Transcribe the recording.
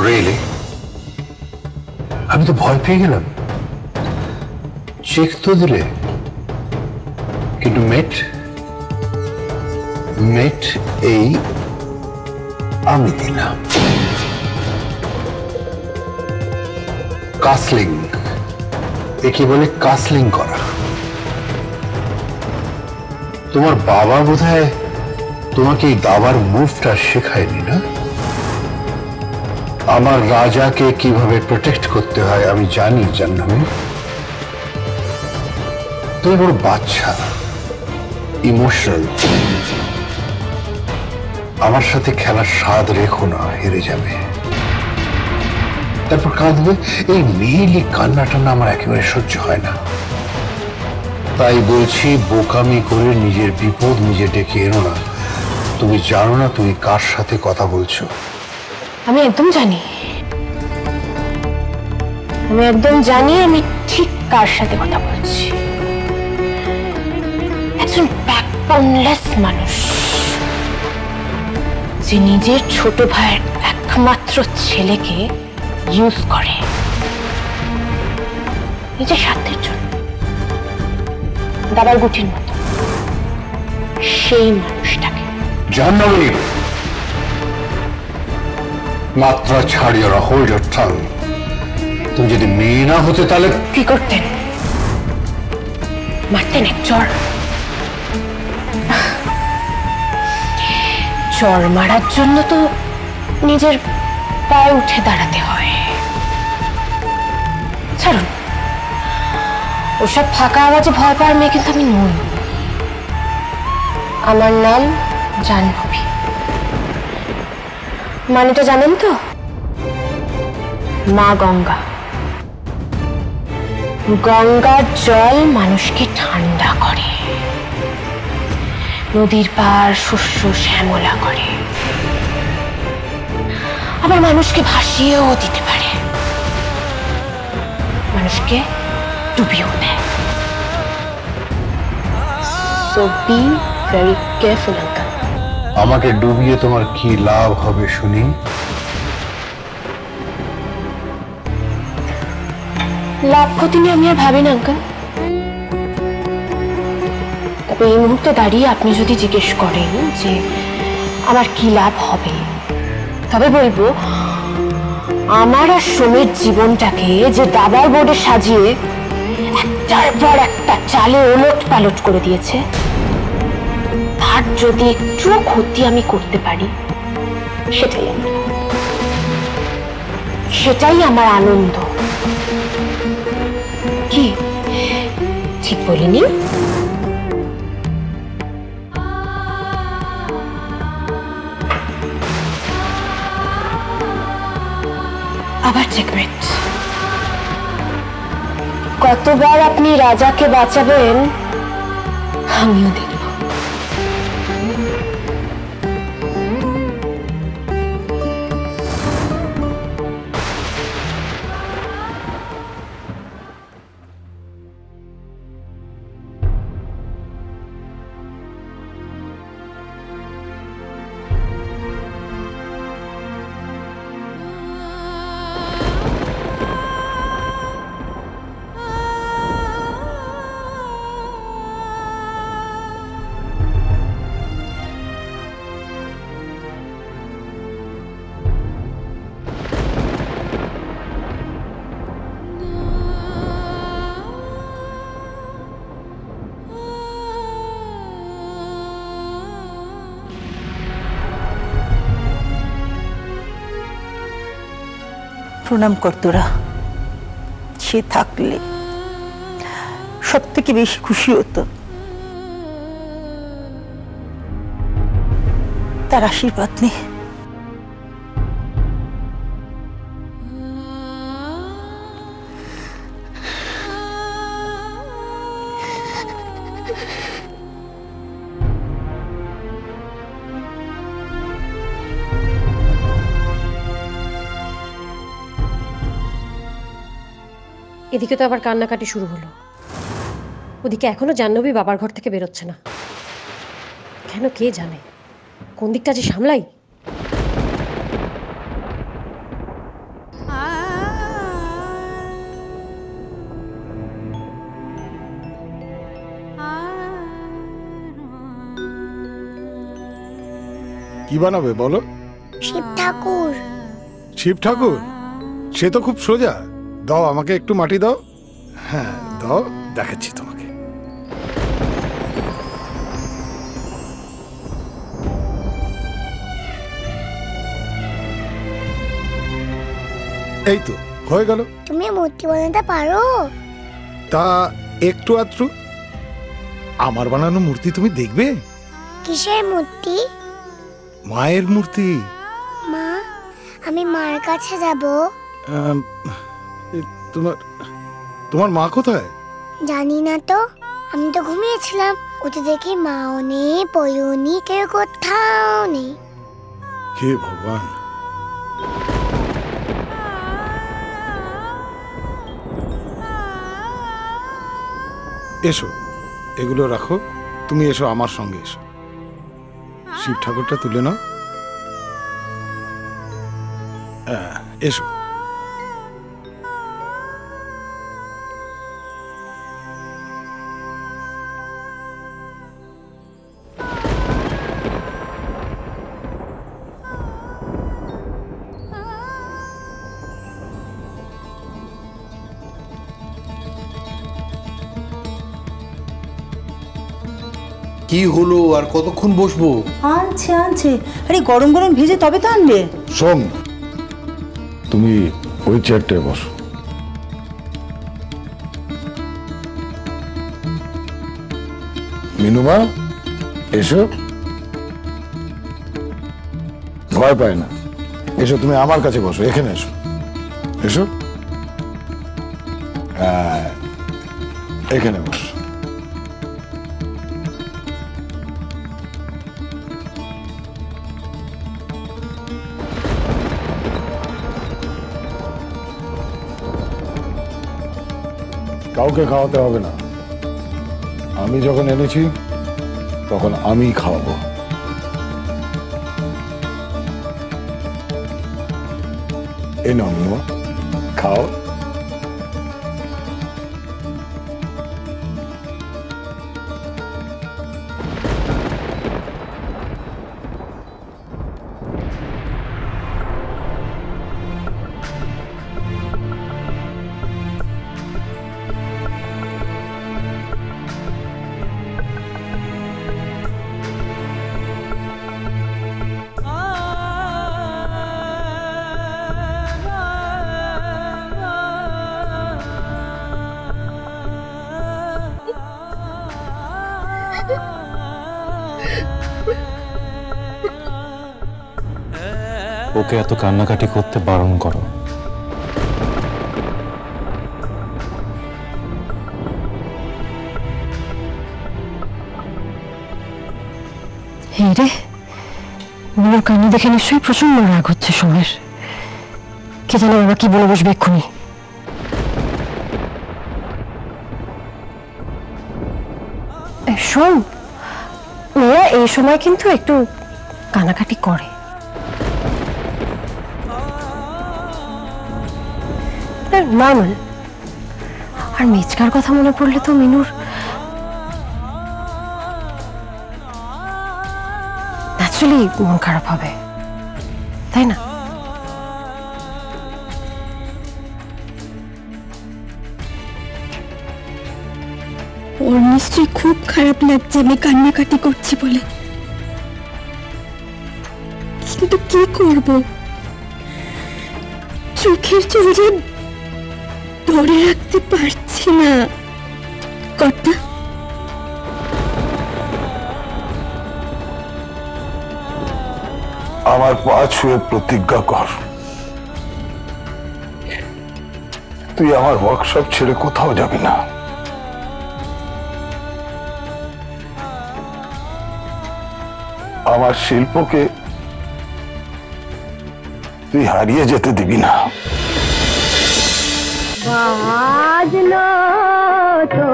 Really? আমি তো ভয় পেয়ে গেলাম। চেক তো দিলে, কিন্তু মেট এই আমি দিলাম। কাসলিং, একে বলে কাসলিং করা। তোমার বাবা বোধহয় তোমাকে এই দাবার মুভটা শেখায়নি, না? আমার রাজাকে কিভাবে প্রোটেক্ট করতে হয় আমি জানি জাহ্নবী। তুমি বড় বাচ্চা, ইমোশনাল। আমার সাথে খেলার স্বাদ রেখো না, হেরে যাবে, তারপর কাঁদবে। এই মেয়েলি কান্নাটা না আমার একেবারে সহ্য হয় না। তাই বলছি, বোকামি করে নিজের বিপদ নিজে ডেকে এনো না। তুমি জানো না তুমি কার সাথে কথা বলছো? আমি একদম জানি, আমি ঠিক কার সাথে কথা বলছি। একজন ব্যাকবোনলেস মানুষ, যে নিজের ছোট ভাইয়ের একমাত্র ছেলেকে ইউজ করে নিজের স্বার্থের জন্য, দাবার গুটির মতো। সেই মানুষটাকে জাহ্নবী, মাত্রা ছাড়িয়ে হোল্ড ইওর টাং। তুমি যদি মেয়ে না হতে তাহলে কি করতেন? মারতেন এক চড়। চড় মারার জন্য তো নিজের পায়ে উঠে দাঁড়াতে হয়। ছাড়ুন, ওসব ফাঁকা আওয়াজে ভয় পাওয়ার মেয়ে কিন্তু আমি নই। আমার নাম জাহ্নবী। মানেটা জানেন তো? মা গঙ্গা। গঙ্গার জল মানুষকে ঠান্ডা করে, নদীর পাড় শস্য শ্যামলা করে, আবার মানুষকে ভাসিয়েও দিতে পারে, মানুষকে ডুবিয়েও দেয়। So be very careful, uncle. আমাকে ডুবিয়ে তোমার কি লাভ হবে শুনি? লাভ ক্ষতি নিয়ে আমি আর ভাবি না আঙ্কেল। তবে এই মুহূর্তে দাঁড়িয়ে আপনি যদি জিজ্ঞেস করেন যে আমার কি লাভ হবে, তবে বলবো আমার আর সোমের জীবনটাকে যে দাবার বোর্ডে সাজিয়ে একটার পর একটা চালে ওলট পালট করে দিয়েছে, তার যদি একটু ক্ষতি আমি করতে পারি, সেটাই আমার আনন্দ। কি ঠিক বলিনি? আবার চেকমেট। কতবার আপনি রাজাকে বাঁচাবেন আমিও দেখব। প্রণাম কর তোরা। সে থাকলে সব থেকে বেশি খুশি হতো। তার আশীর্বাদ নেই। এদিকে তো আবার কান্নাকাটি শুরু হলো। ওদিকে এখনো জাহ্নবী বাবার ঘর থেকে বেরোচ্ছে না কেন কে জানে। কোন দিকটা যে সামলাই। কি বানাবে বলো? শিব ঠাকুর। শিব ঠাকুর? সে তো খুব সোজা। দাও আমাকে একটু মাটি দাও। হ্যাঁ দাও, দেখাচ্ছি তোমাকে। এই তো হয়ে গেল। তুমি মূর্তি বানাতে পারো? তা একটু আধটু। আমার বানানো মূর্তি তুমি দেখবে? কিসের মূর্তি? মায়ের মূর্তি। মা, আমি মার কাছে যাব। তোমার তোমার মা কোথায়? জানি না তো, আমি তো ঘুমিয়েছিলাম। উঠে দেখি মাও নেই, পয়ও নেই, কেউ কোথাও নেই। হে ভগবান। এসো, এগুলো রাখো। তুমি এসো, আমার সঙ্গে এসো। শিব ঠাকুরটা তুলে নাও। এসো। কি হলো? আর কতক্ষণ বসবো? আনছে আনছে, আরে গরম গরম ভেজে তবে তো আনবে। শোন, তুমি ওই চেয়ারটায় বসো। মিনুমা এসো। ভয় পায় না, এসো। তুমি আমার কাছে বসো, এখানে এসো। এসো, এখানে বসো। কাউকে খাওয়াতে হবে না। আমি যখন এনেছি তখন আমি খাওয়াবো। এই নাও মিনুমা, খাও। ওকে এত কান্নাকাটি করতে বারণ করো। এই রে, মিনুর কান্না দেখে নিশ্চয়ই প্রচন্ড রাগ হচ্ছে সোমের। কে জানে বাবা কি বলে বসবে এক্ষুনি। সোম, মেয়েরা এই সময় কিন্তু একটু কানাকাটি করে। নর্মাল। আর মেচকার কথা মনে পড়লে তো মিনুর ন্যাচারালি মন খারাপ হবে, তাই না? ওর নিশ্চয়ই খুব খারাপ লাগছে আমি কান্নাকাটি করছি বলে, কিন্তু কি করব? চোখের জল যে ধরে রাখতে পারছি না। কর্তা, আমার পা ছুঁয়ে প্রতিজ্ঞা কর, তুই আমার ওয়ার্কশপ ছেড়ে কোথাও যাবি না। আমার শিল্পকে তুই হারিয়ে যেতে দিবি না। বাজলো তো